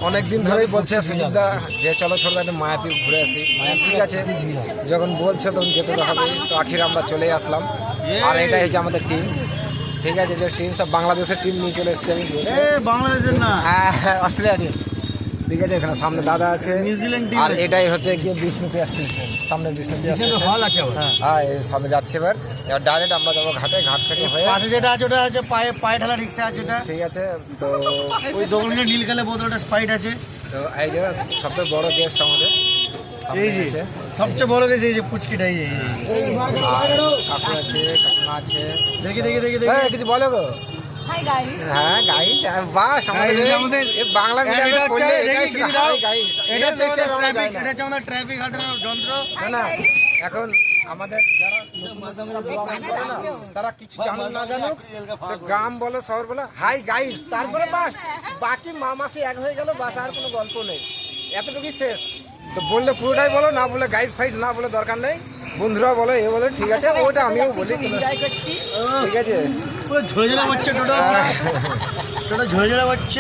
অনেকদিন ধরেই বলছে সুজিতদা যে চলো ছোট একটা মায়াপুর ঘুরে আসি। ঠিক আছে, যখন বলছে তখন যেতে তো হবে। তো আখির আমরা চলে আসলাম। আর এটাই হচ্ছে আমাদের টিম। ঠিক আছে, যে টিম সব বাংলাদেশের টিম নিয়ে চলে এসছে। আমি বাংলাদেশের না, হ্যাঁ, অস্ট্রেলিয়া টিম। ঠিক আছে, এখানে সামনে দাদা আছে, নিউজিল্যান্ড টিম। আর এটাই হচ্ছে গিয়ে বিষ্ণুপ্রিয়া স্টেশন, সামনে বিষ্ণুপ্রিয়া স্টেশন। হল আছে। হ্যাঁ, এই সবে যাচ্ছে। এবার ডাইরেক্ট আমরা যাবো ঘাটে, ঘাট থেকে হয়ে। পাশে যেটা আছে ওটা হচ্ছে পায়ে পায়ে ঢালা রিক্সা আছে ওটা। ঠিক আছে, তো ওই দোকানে নীল কালে বোধ ওটা স্পাইট আছে। তো এই যে সবথেকে বড় গেস্ট আমাদের এই যে সবচেয়ে বড় গেছে এই যে পুচকিটা, এই যে কাকু আছে, কাকিমা আছে। দেখি দেখি দেখি এই, কিছু বলো গো। Hi guys. হ্যাঁ গাইস, বাস আমাদের এই বাংলা মিডিয়ামে পড়লে এটাই শুধু হাই গাইস। এটা হচ্ছে আমাদের ট্রাফিক হাটানোর যন্ত্র। না, এখন আমাদের যারা ব্লগিং করে না, তারা কিছু জানুক না জানুক, সে গ্রাম বলে শহর বলে হাই গাইস, তারপরে বাস বাকি মামাসি এক হয়ে গেল, বাস আর কোনো গল্প নেই, এতটুকুই শেষ। তো বললে পুরোটাই বলো, না বলে গাইস ফাইস না বলে দরকার নেই, বন্ধুরা বলো এ বলে। ঠিক আছে, ওটা আমিও বলি। ঠিক আছে, পুরো ঝরে ঝরে হচ্ছে টোটো, টোটো ঝরে ঝরে হচ্ছে।